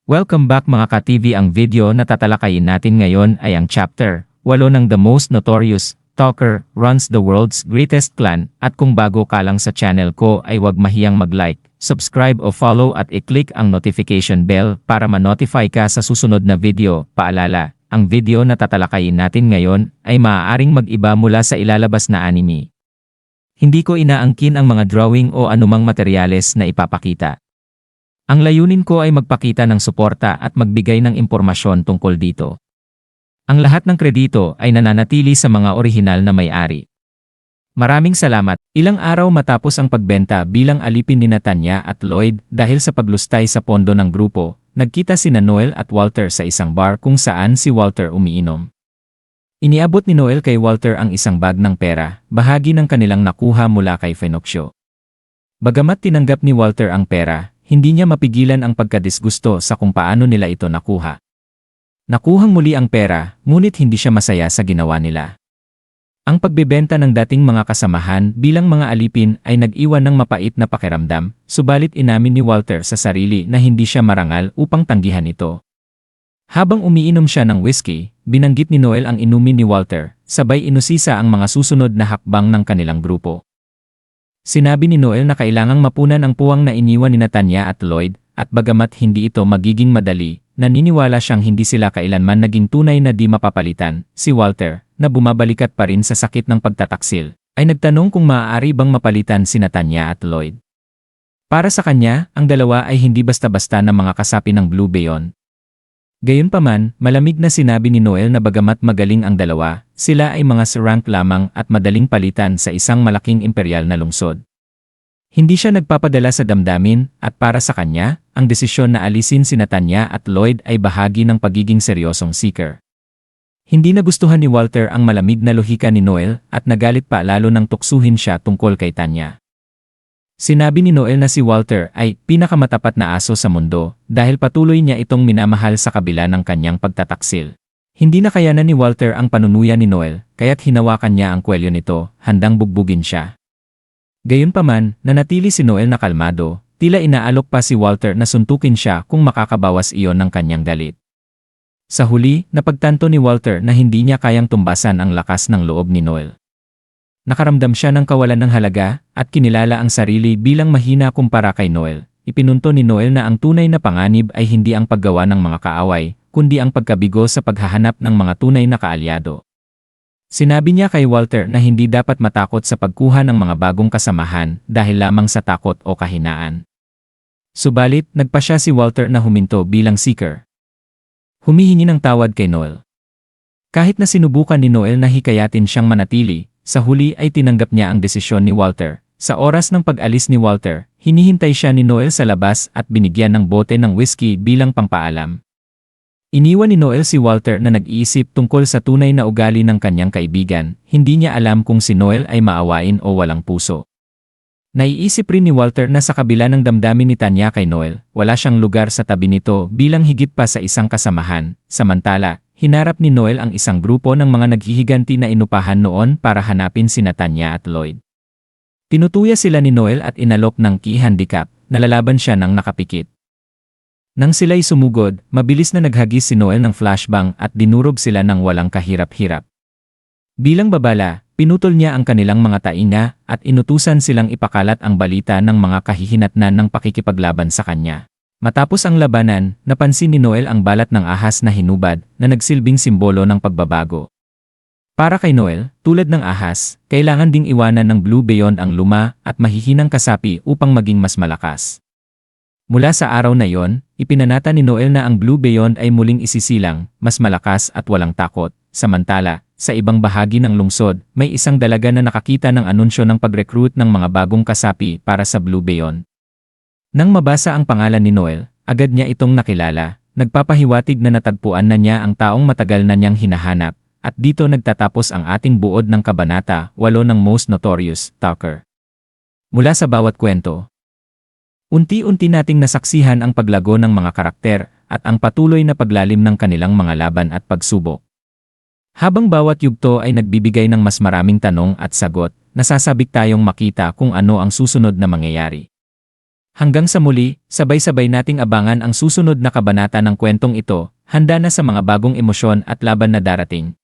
Welcome back mga ka-TV. Ang video na tatalakayin natin ngayon ay ang chapter 8 ng The Most Notorious Talker Runs the World's Greatest Clan. At kung bago ka lang sa channel ko ay huwag mahiyang mag-like, subscribe o follow at i-click ang notification bell para ma-notify ka sa susunod na video. Paalala, ang video na tatalakayin natin ngayon ay maaaring mag-iba mula sa ilalabas na anime. Hindi ko inaangkin ang mga drawing o anumang materyales na ipapakita. Ang layunin ko ay magpakita ng suporta at magbigay ng impormasyon tungkol dito. Ang lahat ng kredito ay nananatili sa mga orihinal na may-ari. Maraming salamat. Ilang araw matapos ang pagbenta bilang alipin ni Tanya at Lloyd dahil sa paglustay sa pondo ng grupo, nagkita sina Noel at Walter sa isang bar kung saan si Walter umiinom. Iniabot ni Noel kay Walter ang isang bag ng pera, bahagi ng kanilang nakuha mula kay Fenocio. Bagamat tinanggap ni Walter ang pera, hindi niya mapigilan ang pagkadisgusto sa kung paano nila ito nakuha. Nakuhang muli ang pera, ngunit hindi siya masaya sa ginawa nila. Ang pagbebenta ng dating mga kasamahan bilang mga alipin ay nag-iwan ng mapait na pakiramdam, subalit inamin ni Walter sa sarili na hindi siya marangal upang tanggihan ito. Habang umiinom siya ng whiskey, binanggit ni Noel ang inumin ni Walter, sabay inusisa ang mga susunod na hakbang ng kanilang grupo. Sinabi ni Noel na kailangang mapunan ang puwang na iniwan ni Tanya at Lloyd, at bagamat hindi ito magiging madali, naniniwala siyang hindi sila kailanman naging tunay na di mapapalitan. Si Walter, na bumabalikat pa rin sa sakit ng pagtataksil, ay nagtanong kung maaari bang mapalitan si Tanya at Lloyd. Para sa kanya, ang dalawa ay hindi basta-basta na mga kasapi ng Blue Beyond. Gayunpaman, malamig na sinabi ni Noel na bagamat magaling ang dalawa, sila ay mga rank lamang at madaling palitan sa isang malaking imperial na lungsod. Hindi siya nagpapadala sa damdamin, at para sa kanya, ang desisyon na alisin si Tanya at Lloyd ay bahagi ng pagiging seryosong seeker. Hindi nagustuhan ni Walter ang malamig na lohika ni Noel at nagalit pa lalo nang tuksuhin siya tungkol kay Tanya. Sinabi ni Noel na si Walter ay pinakamatapat na aso sa mundo dahil patuloy niya itong minamahal sa kabila ng kanyang pagtataksil. Hindi na kayanan ni Walter ang panunuya ni Noel, kaya't hinawakan niya ang kwelyo nito, handang bugbugin siya. Gayunpaman, nanatili si Noel na kalmado, tila inaalok pa si Walter na suntukin siya kung makakabawas iyon ng kanyang galit. Sa huli, napagtanto ni Walter na hindi niya kayang tumbasan ang lakas ng loob ni Noel. Nakaramdam siya ng kawalan ng halaga at kinilala ang sarili bilang mahina kumpara kay Noel. Ipinunto ni Noel na ang tunay na panganib ay hindi ang paggawa ng mga kaaway, kundi ang pagkabigo sa paghahanap ng mga tunay na kaalyado. Sinabi niya kay Walter na hindi dapat matakot sa pagkuha ng mga bagong kasamahan dahil lamang sa takot o kahinaan. Subalit, nagpasya si Walter na huminto bilang seeker. Humihingi ng tawad kay Noel. Kahit na sinubukan ni Noel na hikayatin siyang manatili, sa huli ay tinanggap niya ang desisyon ni Walter. Sa oras ng pag-alis ni Walter, hinihintay siya ni Noel sa labas at binigyan ng bote ng whiskey bilang pangpaalam. Iniwan ni Noel si Walter na nag-iisip tungkol sa tunay na ugali ng kanyang kaibigan. Hindi niya alam kung si Noel ay maawain o walang puso. Naiisip rin ni Walter na sa kabila ng damdamin ni Tanya kay Noel, wala siyang lugar sa tabi nito bilang higit pa sa isang kasamahan. Samantala, hinarap ni Noel ang isang grupo ng mga naghihiganti na inupahan noon para hanapin sina Tanya at Lloyd. Tinutuya sila ni Noel at inalok ng key handicap, nalalaban siya ng nakapikit. Nang sila'y sumugod, mabilis na naghagis si Noel ng flashbang at dinurog sila ng walang kahirap-hirap. Bilang babala, pinutol niya ang kanilang mga tainga at inutusan silang ipakalat ang balita ng mga kahihinatnan ng pakikipaglaban sa kanya. Matapos ang labanan, napansin ni Noel ang balat ng ahas na hinubad na nagsilbing simbolo ng pagbabago. Para kay Noel, tulad ng ahas, kailangan ding iwanan ng Blue Beyond ang luma at mahihinang kasapi upang maging mas malakas. Mula sa araw na yon, ipinanata ni Noel na ang Blue Beyond ay muling isisilang, mas malakas at walang takot. Samantala, sa ibang bahagi ng lungsod, may isang dalaga na nakakita ng anunsyo ng pag-recruit ng mga bagong kasapi para sa Blue Beyond. Nang mabasa ang pangalan ni Noel, agad niya itong nakilala, nagpapahiwatig na natagpuan na niya ang taong matagal na niyang hinahanap, at dito nagtatapos ang ating buod ng kabanata 8 ng Most Notorious Talker. Mula sa bawat kwento, unti-unti nating nasaksihan ang paglago ng mga karakter at ang patuloy na paglalim ng kanilang mga laban at pagsubok. Habang bawat yugto ay nagbibigay ng mas maraming tanong at sagot, nasasabik tayong makita kung ano ang susunod na mangyayari. Hanggang sa muli, sabay-sabay nating abangan ang susunod na kabanata ng kwentong ito, handa na sa mga bagong emosyon at laban na darating.